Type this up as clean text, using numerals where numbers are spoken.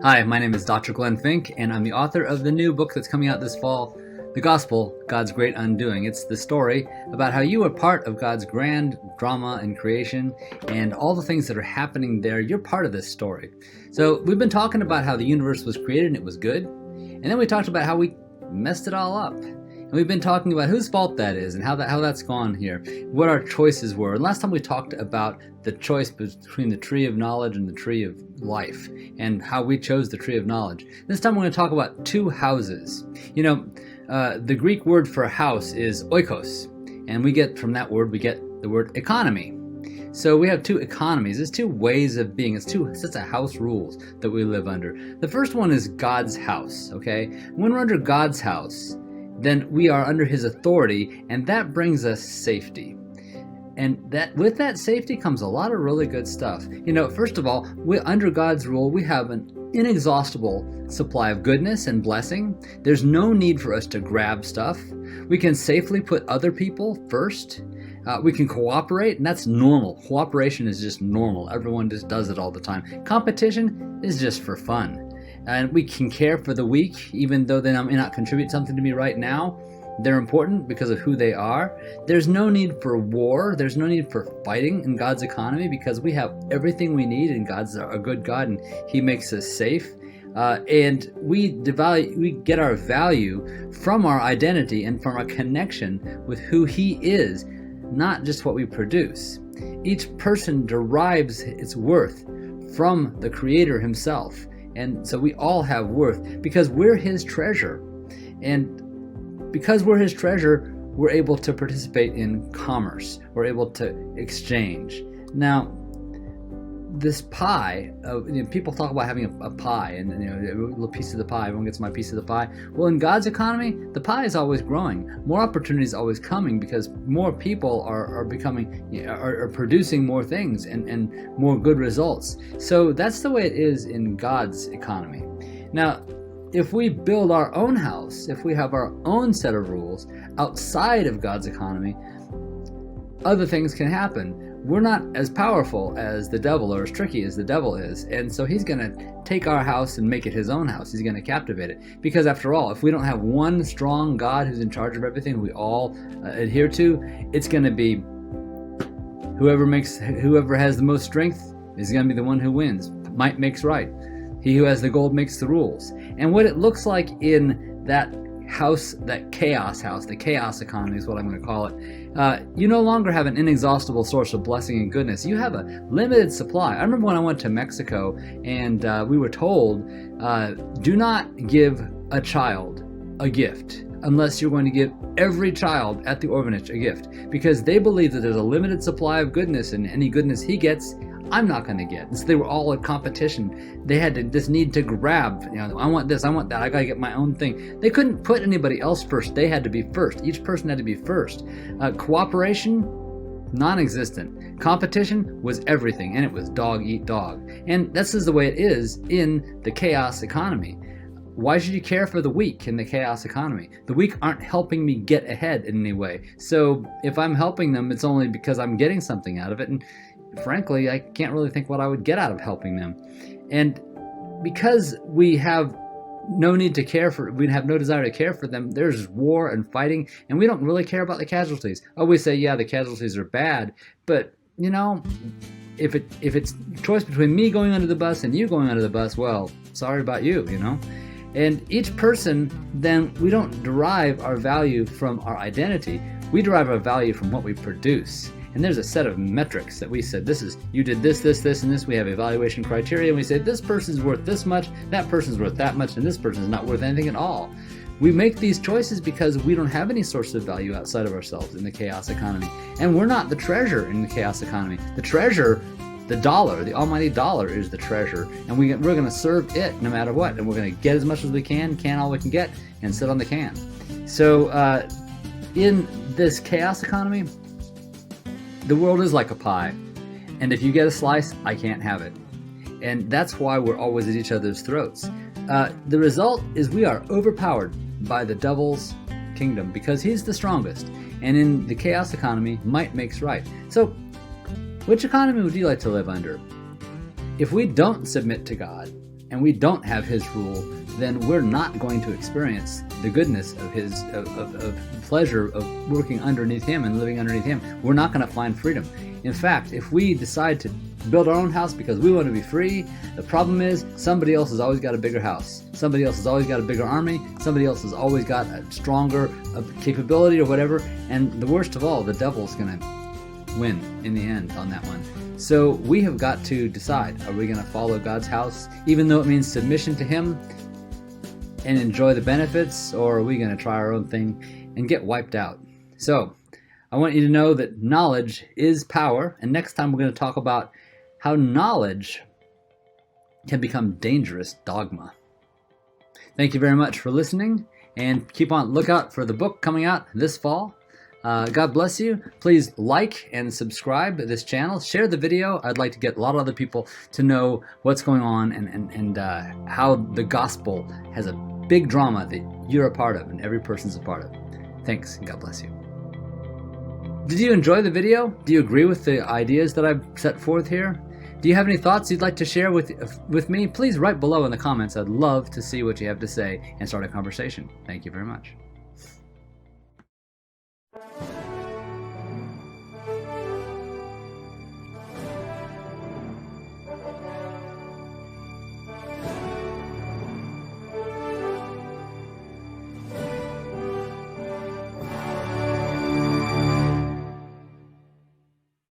Hi, my name is Dr. Glenn Fink, and I'm the author of the new book that's coming out this fall, The Gospel, God's Great Undoing. It's the story about how you are part of God's grand drama and creation, and all the things that are happening there. You're part of this story. So we've been talking about how the universe was created and it was good, and then we talked about how we messed it all up. And we've been talking about whose fault that is and how that's gone here, what our choices were. And last time we talked about the choice between the tree of knowledge and the tree of life and how we chose the tree of knowledge. This time we're going to talk about two houses. You know, the Greek word for house is oikos, and from that word we get the word economy. So we have two economies. There's two ways of being. It's two sets of house rules that we live under. The first one is God's house, okay? When we're under God's house, then we are under his authority, and that brings us safety. And with that safety comes a lot of really good stuff. You know, first of all, under God's rule, we have an inexhaustible supply of goodness and blessing. There's no need for us to grab stuff. We can safely put other people first. We can cooperate, and that's normal. Cooperation is just normal. Everyone just does it all the time. Competition is just for fun. And we can care for the weak, even though they may not contribute something to me right now. They're important because of who they are. There's no need for war. There's no need for fighting in God's economy because we have everything we need, and God's a good God, and he makes us safe. And we get our value from our identity and from our connection with who he is, not just what we produce. Each person derives its worth from the Creator himself. And so we all have worth because we're his treasure. And because we're his treasure, we're able to participate in commerce. We're able to exchange. Now, this pie, people talk about having a pie and a little piece of the pie. Everyone gets my piece of the pie. Well, in God's economy, the pie is always growing. More opportunities always coming because more people are producing more things and more good results. So that's the way it is in God's economy. Now, if we build our own house, if we have our own set of rules outside of God's economy, other things can happen. We're not as powerful as the devil or as tricky as the devil is. And so he's going to take our house and make it his own house. He's going to captivate it. Because after all, if we don't have one strong God who's in charge of everything we all adhere to, it's going to be whoever has the most strength is going to be the one who wins. Might makes right. He who has the gold makes the rules. And what it looks like in that house, that chaos house, the chaos economy is what I'm going to call it. You no longer have an inexhaustible source of blessing and goodness. You have a limited supply. I remember when I went to Mexico and we were told, do not give a child a gift unless you're going to give every child at the orphanage a gift, because they believe that there's a limited supply of goodness, and any goodness he gets, I'm not going to get. And so they were all in competition. They had this need to grab, I want this, I want that, I got to get my own thing. They couldn't put anybody else first. They had to be first. Each person had to be first. Cooperation, non-existent. Competition was everything, and it was dog eat dog. And this is the way it is in the chaos economy. Why should you care for the weak in the chaos economy? The weak aren't helping me get ahead in any way. So if I'm helping them, it's only because I'm getting something out of it. And frankly, I can't really think what I would get out of helping them. And because we have no need to care for, we have no desire to care for them, there's war and fighting, and we don't really care about the casualties. Oh, we say, yeah, the casualties are bad, but if it's a choice between me going under the bus and you going under the bus, well, sorry about you, And each person, then, we don't derive our value from our identity. We derive our value from what we produce. And there's a set of metrics that we said, you did this, and this. We have evaluation criteria, and we say this person's worth this much, that person's worth that much, and this person's not worth anything at all. We make these choices because we don't have any source of value outside of ourselves in the chaos economy. And we're not the treasure in the chaos economy. The treasure, the dollar, the almighty dollar is the treasure, and we're going to serve it no matter what, and we're going to get as much as we can all we can get, and sit on the can. So in this chaos economy, the world is like a pie, and if you get a slice, I can't have it. And that's why we're always at each other's throats. The result is we are overpowered by the devil's kingdom because he's the strongest. And in the chaos economy, might makes right. So which economy would you like to live under? If we don't submit to God, and we don't have his rule, then we're not going to experience the goodness of his of pleasure of working underneath him and living underneath him. We're not going to find freedom. In fact, if we decide to build our own house because we want to be free, the problem is somebody else has always got a bigger house. Somebody else has always got a bigger army. Somebody else has always got a stronger capability or whatever. And the worst of all, the devil's going to win in the end on that one. So we have got to decide, are we going to follow God's house, even though it means submission to him and enjoy the benefits, or are we going to try our own thing and get wiped out? So I want you to know that knowledge is power. And next time we're going to talk about how knowledge can become dangerous dogma. Thank you very much for listening, and keep on lookout for the book coming out this fall. God bless you. Please like and subscribe to this channel. Share the video. I'd like to get a lot of other people to know what's going on and how the gospel has a big drama that you're a part of and every person's a part of. Thanks, and God bless you. Did you enjoy the video? Do you agree with the ideas that I've set forth here? Do you have any thoughts you'd like to share with me? Please write below in the comments. I'd love to see what you have to say and start a conversation. Thank you very much.